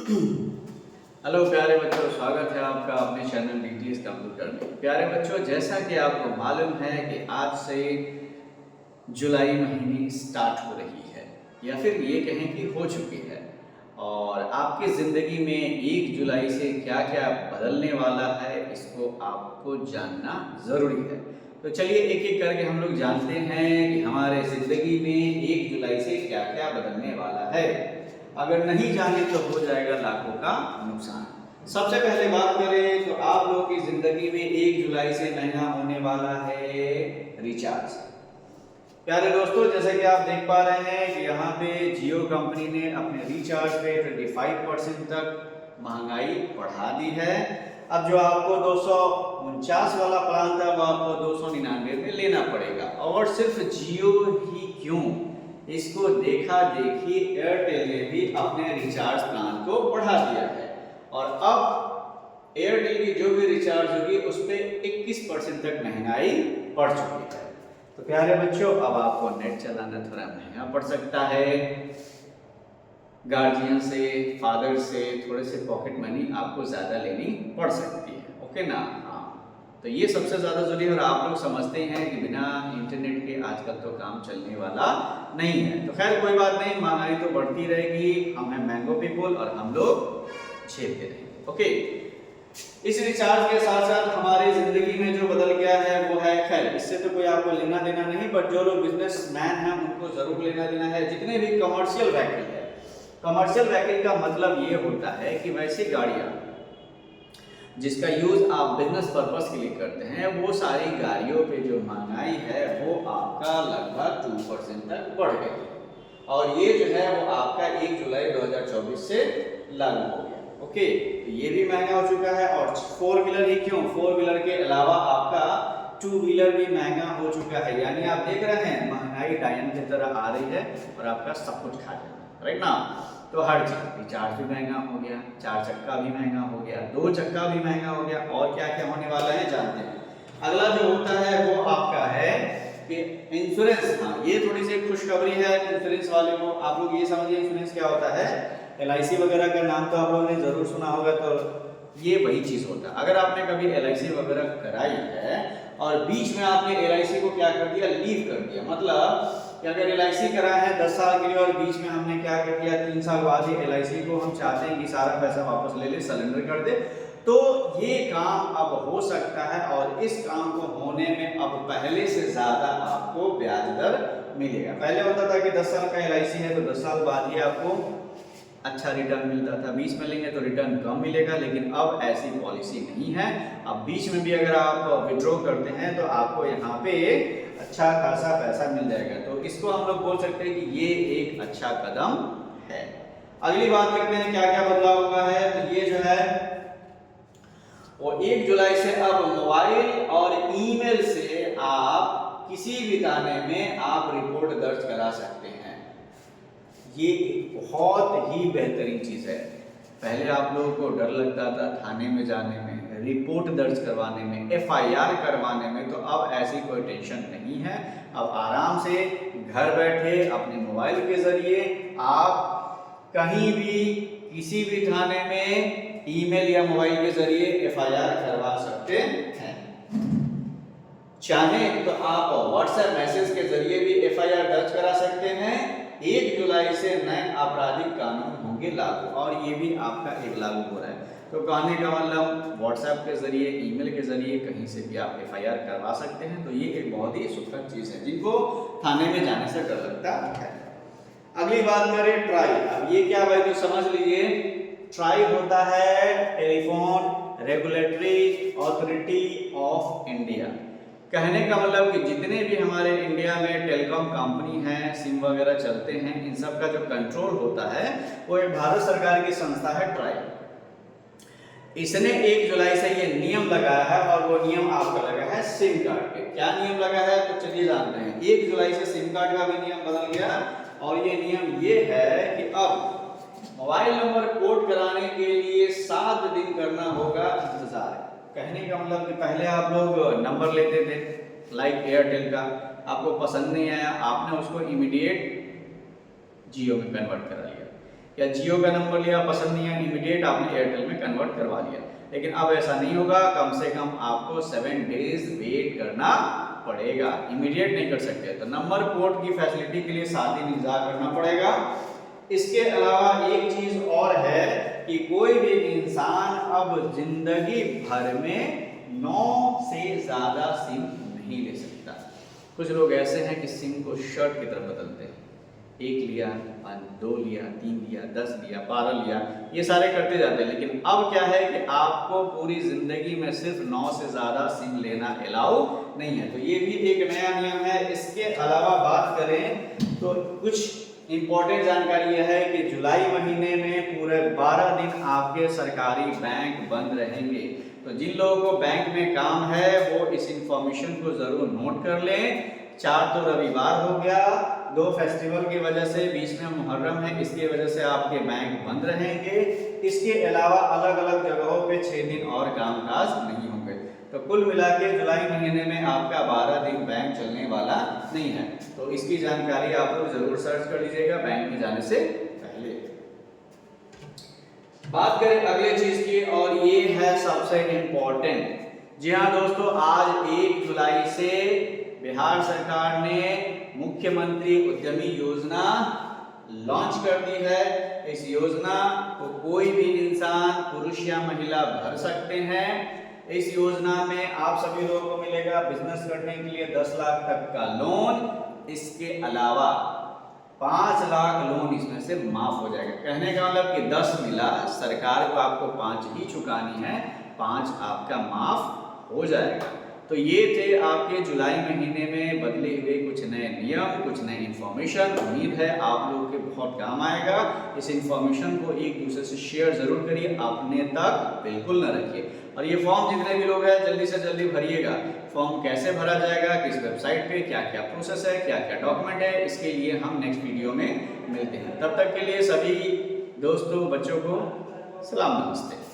Hello प्यारे बच्चों, स्वागत है आपका अपने चैनल डीटीएस कंप्यूटर में। प्यारे बच्चों, जैसा कि आपको मालूम है कि आज से जुलाई महीने स्टार्ट हो रही है या फिर ये कहें कि हो चुकी है, और आपकी ज़िंदगी में 1 जुलाई से क्या क्या बदलने वाला है इसको आपको जानना ज़रूरी है। तो चलिए एक एक करके हम लोग जानते हैं कि हमारे ज़िंदगी में 1 जुलाई से क्या क्या बदलने वाला है। अगर नहीं जाने तो हो जाएगा लाखों का नुकसान। सबसे पहले बात करें तो आप लोगों की ज़िंदगी में 1 जुलाई से महंगा होने वाला है रिचार्ज। प्यारे दोस्तों, जैसे कि आप देख पा रहे हैं कि यहाँ पे जियो कंपनी ने अपने रिचार्ज पे 25% तक महंगाई बढ़ा दी है। अब जो आपको 249 वाला प्लान था वो आपको 299 में लेना पड़ेगा, और सिर्फ जियो ही क्यों, इसको देखा देखी एयरटेल ने भी अपने रिचार्ज प्लान को बढ़ा दिया है, और अब एयरटेल की जो भी रिचार्ज होगी उस पर 21% तक महंगाई बढ़ चुकी है। तो प्यारे बच्चों, अब आपको नेट चलाना थोड़ा महंगा पड़ सकता है। गार्जियन से, फादर से थोड़े से पॉकेट मनी आपको ज़्यादा लेनी पड़ सकती है। ओके ना? हाँ, तो ये सबसे ज़्यादा जरूरी है, और आप लोग समझते हैं कि बिना इंटरनेट के आजकल तो काम चलने वाला नहीं है। तो खैर कोई बात नहीं, महंगाई तो बढ़ती रहेगी, हम हैं मैंगो पीपल और हम लोग झेलते रहेंगे। ओके, इस रिचार्ज के साथ साथ हमारी जिंदगी में जो बदल गया है वो है, खैर इससे तो कोई आपको लेना देना नहीं, बट जो लोग बिजनेसमैन हैं उनको जरूर लेना देना है। जितने भी कमर्शियल व्हीकल है, कमर्शियल व्हीकल का मतलब ये होता है कि वैसी गाड़ियां जिसका यूज आप बिजनेस पर्पस के लिए करते हैं, वो सारी गाड़ियों पे जो महंगाई है वो आपका लगभग 2% तक बढ़ गई, और ये जो है वो आपका 1 जुलाई 2024 से लागू हो गया। ओके, तो ये भी महंगा हो चुका है। और 4 व्हीलर ही क्यों, 4 व्हीलर के अलावा आपका 2 व्हीलर भी महंगा हो चुका है। यानी आप देख रहे हैं महंगाई डायन की तरह आ रही है और आपका सब कुछ खा जाएगा, राइट ना? तो हर चीज, रिचार्ज भी महंगा हो गया, 4 चक्का भी महंगा हो गया, 2 चक्का भी महंगा हो गया, और क्या क्या होने वाला है जानते हैं। अगला जो होता है वो आपका है कि इंश्योरेंस। हाँ, ये थोड़ी सी खुशखबरी है इंश्योरेंस वाले को। आप लोग ये समझिए इंश्योरेंस क्या होता है। LIC वगैरह का नाम तो आप लोगों ने जरूर सुना होगा, तो ये वही चीज होता है। अगर आपने कभी LIC वगैरह कराई है और बीच में आपने LIC को क्या कर दिया, लीव कर दिया, मतलब कि अगर LIC कराया है 10 साल के लिए और बीच में हमने क्या कर दिया, 3 साल बाद ही LIC को हम चाहते हैं कि सारा पैसा वापस ले ले, सरेंडर कर दे, तो ये काम अब हो सकता है, और इस काम को होने में अब पहले से ज्यादा आपको ब्याज दर मिलेगा। पहले होता था कि 10 साल का LIC है तो 10 साल बाद ही आपको अच्छा रिटर्न मिलता था, बीच में लेंगे तो रिटर्न कम मिलेगा, लेकिन अब ऐसी पॉलिसी नहीं है। अब बीच में भी अगर आप विड्रॉ करते हैं तो आपको यहाँ पे अच्छा खासा पैसा मिल जाएगा। तो इसको हम लोग बोल सकते हैं कि ये एक अच्छा कदम है। अगली बात करते हैं क्या क्या बदलाव हुआ है। तो ये जो है वो 1 जुलाई से अब मोबाइल और ईमेल से आप किसी भी थाने में आप रिपोर्ट दर्ज करा सकते हैं। ये एक बहुत ही बेहतरीन चीज है। पहले आप लोगों को डर लगता था थाने में जाने में, रिपोर्ट दर्ज करवाने में, FIR करवाने में, तो अब ऐसी कोई टेंशन नहीं है। अब आराम से घर बैठे अपने मोबाइल के जरिए आप कहीं भी किसी भी थाने में ईमेल या मोबाइल के जरिए FIR करवा सकते हैं। चाहे तो आप व्हाट्सएप मैसेज के जरिए भी FIR दर्ज करा सकते हैं। 1 जुलाई से नए आपराधिक कानून होंगे लागू, और ये भी आपका एक लागू हो रहा है। तो कहने का मतलब व्हाट्सएप के जरिए, ईमेल के जरिए कहीं से भी आप FIR करवा सकते हैं। तो ये एक बहुत ही सुखद चीज है जिनको थाने में जाने से डर लगता है। अगली बात करें ट्राई। अब ये क्या भाई, तो समझ लीजिए ट्राई होता है telephone regulatory authority of India. कहने का मतलब कि जितने भी हमारे इंडिया में टेलीकॉम कंपनी हैं, सिम वगैरह चलते हैं, इन सब का जो कंट्रोल होता है वो एक भारत सरकार की संस्था है ट्राई। इसने 1 जुलाई से ये नियम लगाया है, और वो नियम आपका लगा है सिम कार्ड पे। क्या नियम लगा है तो चलिए जानते हैं। 1 जुलाई से सिम कार्ड का भी नियम बदल गया, और ये नियम ये है कि अब मोबाइल नंबर पोर्ट कराने के लिए 7 दिन करना होगा इंतजार। कहने का मतलब कि पहले आप लोग नंबर लेते थे, लाइक एयरटेल का, आपको पसंद नहीं आया, आपने उसको इमीडिएट जियो में कन्वर्ट करा लिया। या जियो का नंबर लिया, पसंद नहीं है, इमीडिएट आपने एयरटेल में कन्वर्ट करवा लिया। लेकिन अब ऐसा नहीं होगा, कम से कम आपको 7 डेज वेट करना पड़ेगा, इमीडिएट नहीं कर सकते। तो नंबर पोर्ट की फैसिलिटी के लिए 7 दिन इंतजार करना पड़ेगा। इसके अलावा एक चीज और है कि कोई भी इंसान अब जिंदगी भर में 9 से ज्यादा सिम नहीं ले सकता। कुछ लोग ऐसे हैं कि सिम को शर्ट की तरफ बदलते हैं, 1 लिया, 2 लिया, 3 लिया, 10 लिया, 12 लिया, ये सारे करते जाते हैं। लेकिन अब क्या है कि आपको पूरी जिंदगी में सिर्फ 9 से ज्यादा सिम लेना अलाउ नहीं है। तो ये भी एक नया नियम है। इसके अलावा बात करें तो कुछ इंपॉर्टेंट जानकारी यह है कि जुलाई महीने में पूरे 12 दिन आपके सरकारी बैंक बंद रहेंगे। तो जिन लोगों को बैंक में काम है वो इस इंफॉर्मेशन को जरूर नोट कर लें। 4 तो रविवार हो गया, 2 फेस्टिवल की वजह से, बीच में मुहर्रम है, इसकी वजह से आपके बैंक बंद रहेंगे। इसके अलावा अलग अलग जगहों पे 6 दिन और कामकाज नहीं होंगे। तो कुल मिला के जुलाई महीने में आपका 12 दिन बैंक चलने वाला नहीं है। तो इसकी जानकारी आप लोग जरूर सर्च कर लीजिएगा बैंक में जाने से पहले। बात करें अगले चीज की, और ये है सबसे इम्पोर्टेंट। जी हाँ दोस्तों, आज 1 जुलाई से बिहार सरकार ने मुख्यमंत्री उद्यमी योजना लॉन्च कर दी है। इस योजना को कोई भी इंसान, पुरुष या महिला, भर सकते हैं। इस योजना में आप सभी लोगों को मिलेगा बिजनेस करने के लिए 10 लाख तक का लोन। इसके अलावा 5 लाख लोन इसमें से माफ हो जाएगा। कहने का मतलब कि 10 मिला, सरकार को आपको 5 ही चुकानी है, 5 आपका माफ हो जाएगा। तो ये थे आपके जुलाई महीने में बदले हुए कुछ नए नियम, कुछ नई इन्फॉर्मेशन। उम्मीद है आप लोगों के बहुत काम आएगा। इस इन्फॉर्मेशन को एक दूसरे से शेयर जरूर करिए, अपने तक बिल्कुल न रखिए। और ये फॉर्म जितने भी लोग हैं जल्दी से जल्दी भरिएगा। फॉर्म कैसे भरा जाएगा, किस वेबसाइट पे, क्या क्या प्रोसेस है, क्या क्या डॉक्यूमेंट है, इसके लिए हम नेक्स्ट वीडियो में मिलते हैं। तब तक के लिए सभी दोस्तों, बच्चों को सलाम, नमस्ते।